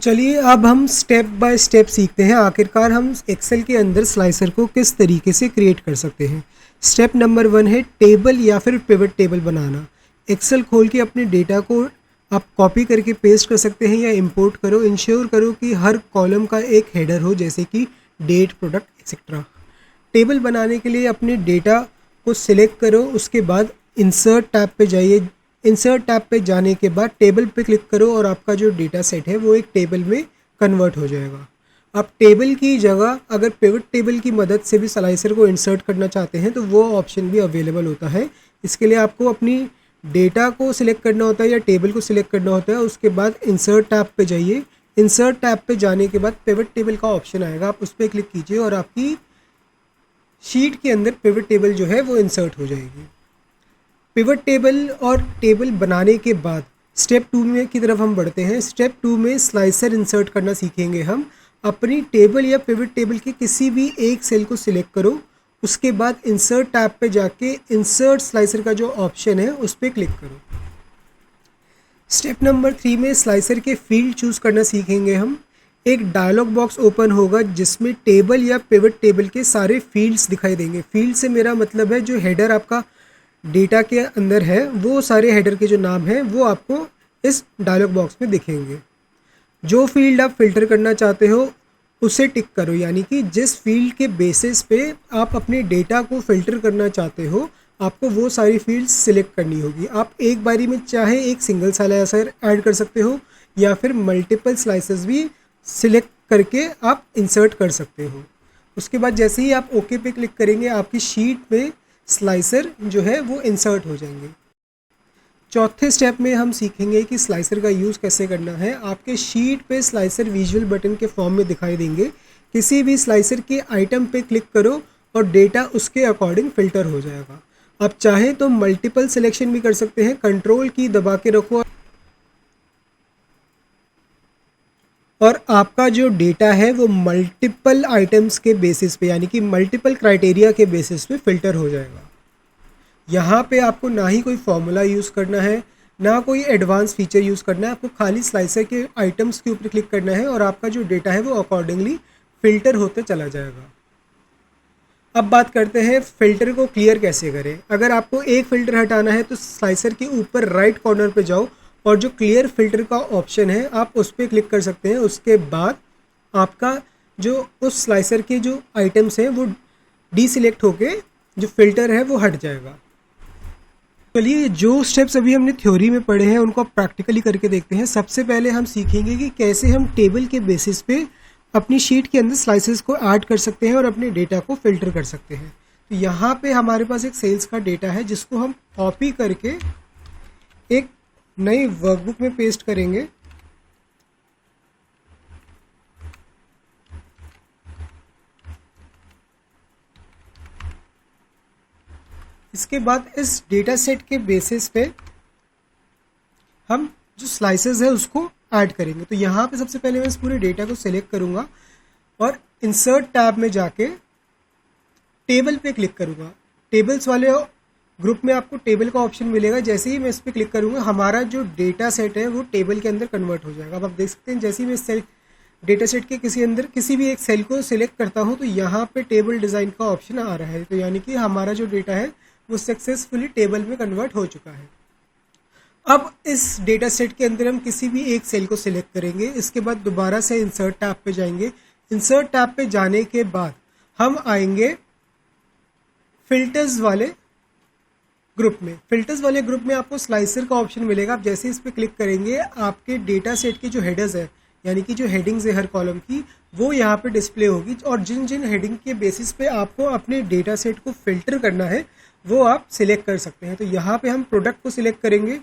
चलिए अब हम स्टेप बाय स्टेप सीखते हैं आखिरकार हम एक्सेल के अंदर स्लाइसर को किस तरीके से क्रिएट कर सकते हैं। स्टेप नंबर 1 है टेबल या फिर पिवट टेबल बनाना। एक्सेल खोल के अपने डेटा को आप कॉपी करके पेस्ट कर सकते हैं या इंपोर्ट करो। इंश्योर करो कि हर कॉलम का एक हेडर हो, जैसे कि डेट, प्रोडक्ट एक्सेट्रा। टेबल बनाने के लिए अपने डेटा को सिलेक्ट करो, उसके बाद इंसर्ट टैब पे जाइए। इंसर्ट टैब पे जाने के बाद टेबल पे क्लिक करो और आपका जो डेटा सेट है वो एक टेबल में कन्वर्ट हो जाएगा। आप टेबल की जगह अगर पिवट टेबल की मदद से भी स्लाइसर को इंसर्ट करना चाहते हैं तो वो ऑप्शन भी अवेलेबल होता है। इसके लिए आपको अपनी डेटा को सिलेक्ट करना होता है या टेबल को सिलेक्ट करना होता है। उसके बाद इंसर्ट टैब पे जाइए। इंसर्ट टैब पे जाने के बाद पिवट टेबल का ऑप्शन आएगा, आप उस पर क्लिक कीजिए और आपकी शीट के अंदर पिवट टेबल जो है वो इंसर्ट हो जाएगी। पिवट टेबल और टेबल बनाने के बाद स्टेप 2 में की तरफ हम बढ़ते हैं। स्टेप 2 में स्लाइसर इंसर्ट करना सीखेंगे हम। अपनी टेबल या पिवट टेबल के किसी भी एक सेल को सिलेक्ट करो, उसके बाद इंसर्ट टैब पे जाके इंसर्ट स्लाइसर का जो ऑप्शन है उस पर क्लिक करो। स्टेप नंबर 3 में स्लाइसर के फील्ड चूज़ करना सीखेंगे हम। एक डायलॉग बॉक्स ओपन होगा जिसमें टेबल या पिवट टेबल के सारे फील्ड्स दिखाई देंगे। फील्ड से मेरा मतलब है जो हेडर आपका डेटा के अंदर है, वो सारे हेडर के जो नाम हैं वो आपको इस डायलॉग बॉक्स में दिखेंगे। जो फील्ड आप फिल्टर करना चाहते हो उसे टिक करो, यानी कि जिस फील्ड के बेसिस पे आप अपने डेटा को फिल्टर करना चाहते हो आपको वो सारी फील्ड्स सिलेक्ट करनी होगी। आप एक बारी में चाहे एक सिंगल स्लाइसर ऐड कर सकते हो या फिर मल्टीपल स्लाइसेस भी सिलेक्ट करके आप इंसर्ट कर सकते हो। उसके बाद जैसे ही आप ओके पे क्लिक करेंगे आपकी शीट में स्लाइसर जो है वो इंसर्ट हो जाएंगे। चौथे स्टेप में हम सीखेंगे कि स्लाइसर का यूज़ कैसे करना है। आपके शीट पे स्लाइसर विजुअल बटन के फॉर्म में दिखाई देंगे। किसी भी स्लाइसर के आइटम पे क्लिक करो और डेटा उसके अकॉर्डिंग फ़िल्टर हो जाएगा। आप चाहें तो मल्टीपल सिलेक्शन भी कर सकते हैं। कंट्रोल की दबा के रखो और आपका जो डेटा है वो मल्टीपल आइटम्स के बेसिस पे, यानी कि मल्टीपल क्राइटेरिया के बेसिस पे फ़िल्टर हो जाएगा। यहाँ पे आपको ना ही कोई फॉर्मूला यूज़ करना है, ना कोई एडवांस फीचर यूज़ करना है। आपको खाली स्लाइसर के आइटम्स के ऊपर क्लिक करना है और आपका जो डेटा है वो अकॉर्डिंगली फ़िल्टर होते चला जाएगा। अब बात करते हैं फ़िल्टर को क्लियर कैसे करें। अगर आपको एक फ़िल्टर हटाना है तो स्लाइसर के ऊपर राइट कॉर्नर पे जाओ और जो क्लियर फ़िल्टर का ऑप्शन है आप उस पर क्लिक कर सकते हैं। उसके बाद आपका जो उस स्लाइसर के जो आइटम्स हैं वो डीसिलेक्ट होके जो फ़िल्टर है वो हट जाएगा। चलिए जो स्टेप्स अभी हमने थ्योरी में पढ़े हैं उनको प्रैक्टिकली करके देखते हैं। सबसे पहले हम सीखेंगे कि कैसे हम टेबल के बेसिस पे अपनी शीट के अंदर स्लाइसेस को ऐड कर सकते हैं और अपने डेटा को फिल्टर कर सकते हैं। तो यहाँ पे हमारे पास एक सेल्स का डेटा है जिसको हम कॉपी करके एक नई वर्कबुक में पेस्ट करेंगे। इसके बाद इस डेटा सेट के बेसिस पे हम जो स्लाइसेस है उसको ऐड करेंगे। तो यहाँ पे सबसे पहले मैं इस पूरे डेटा को सिलेक्ट करूँगा और इंसर्ट टैब में जाके टेबल पे क्लिक करूँगा। टेबल्स वाले ग्रुप में आपको टेबल का ऑप्शन मिलेगा। जैसे ही मैं इस पर क्लिक करूँगा हमारा जो डेटा सेट है वो टेबल के अंदर कन्वर्ट हो जाएगा। अब आप देख सकते हैं जैसे ही मैं सेल डेटा सेट के किसी भी एक सेल को सिलेक्ट करता हूँ तो यहाँ पे टेबल डिज़ाइन का ऑप्शन आ रहा है। तो यानी कि हमारा जो डेटा है वो सक्सेसफुली टेबल में कन्वर्ट हो चुका है। अब इस डेटा सेट के अंदर हम किसी भी एक सेल को सिलेक्ट करेंगे। इसके बाद दोबारा से इंसर्ट टैब पे जाएंगे। इंसर्ट टैब पे जाने के बाद हम आएंगे फिल्टर्स वाले ग्रुप में। फिल्टर्स वाले ग्रुप में आपको स्लाइसर का ऑप्शन मिलेगा। आप जैसे इस पर क्लिक करेंगे आपके डेटा सेट के जो हेडर्स है, यानी कि जो हेडिंग्स है हर कॉलम की, वो यहाँ पे डिस्प्ले होगी और जिन जिन हेडिंग के बेसिस पे आपको अपने डेटा सेट को फिल्टर करना है वो आप सिलेक्ट कर सकते हैं। तो यहाँ पे हम प्रोडक्ट को सिलेक्ट करेंगे,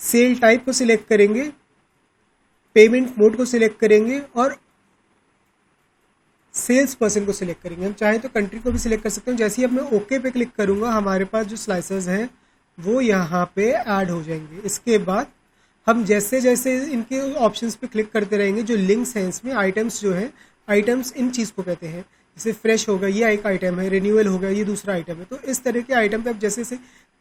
सेल टाइप को सिलेक्ट करेंगे, पेमेंट मोड को सिलेक्ट करेंगे और सेल्स पर्सन को सिलेक्ट करेंगे। हम चाहें तो कंट्री को भी सिलेक्ट कर सकते हैं। जैसे ही अब मैं ओके पे क्लिक करूँगा हमारे पास जो स्लाइसेस हैं वो यहाँ पे ऐड हो जाएंगे। इसके बाद हम जैसे जैसे इनके ऑप्शंस पे क्लिक करते रहेंगे, जो लिंक्स हैं इसमें आइटम्स जो हैं, आइटम्स इन चीज़ को कहते हैं। जैसे फ्रेश होगा ये एक आइटम है, रिन्यूअल होगा ये दूसरा आइटम है। तो इस तरह के आइटम पे आप जैसे जैसे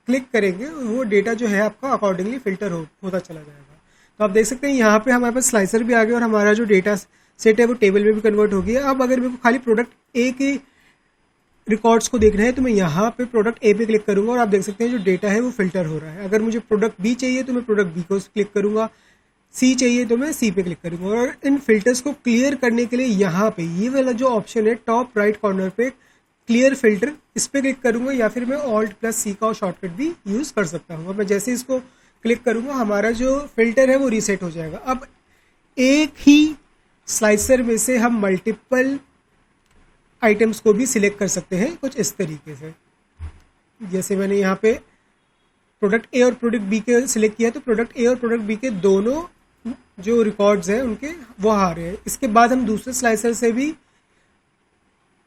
क्लिक करेंगे वो डेटा जो है आपका अकॉर्डिंगली फिल्टर होता चला जाएगा। तो आप देख सकते हैं यहाँ पे हमारे पास स्लाइसर भी आ गया और हमारा जो डेटा सेट है वो टेबल में भी कन्वर्ट हो गया। अब अगर मेरे को खाली प्रोडक्ट ए के रिकॉर्ड्स को देखना है तो मैं यहाँ पे प्रोडक्ट ए पे क्लिक करूंगा और आप देख सकते हैं जो डेटा है वो फिल्टर हो रहा है। अगर मुझे प्रोडक्ट बी चाहिए तो मैं प्रोडक्ट बी को क्लिक करूंगा, सी चाहिए तो मैं सी पे क्लिक करूंगा। और इन फिल्टर्स को क्लियर करने के लिए यहाँ पे ये वाला जो ऑप्शन है टॉप राइट कॉर्नर पे क्लियर फिल्टर, इस पे क्लिक करूंगा या फिर मैं ऑल्ट प्लस सी का शॉर्टकट भी यूज कर सकता हूँ। अब मैं जैसे इसको क्लिक करूंगा हमारा जो फिल्टर है वो रीसेट हो जाएगा। अब एक ही स्लाइसर में से हम मल्टीपल आइटम्स को भी सिलेक्ट कर सकते हैं कुछ इस तरीके से। जैसे मैंने यहाँ पे प्रोडक्ट ए और प्रोडक्ट बी के सिलेक्ट किया तो प्रोडक्ट ए और प्रोडक्ट बी के दोनों जो रिकॉर्ड्स हैं उनके वो आ रहे हैं। इसके बाद हम दूसरे स्लाइसर से भी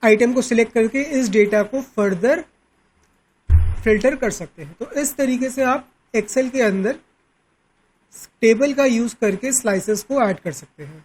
आइटम को सिलेक्ट करके इस डेटा को फर्दर फिल्टर कर सकते हैं। तो इस तरीके से आप एक्सेल के अंदर टेबल का यूज करके स्लाइसेस को ऐड कर सकते हैं।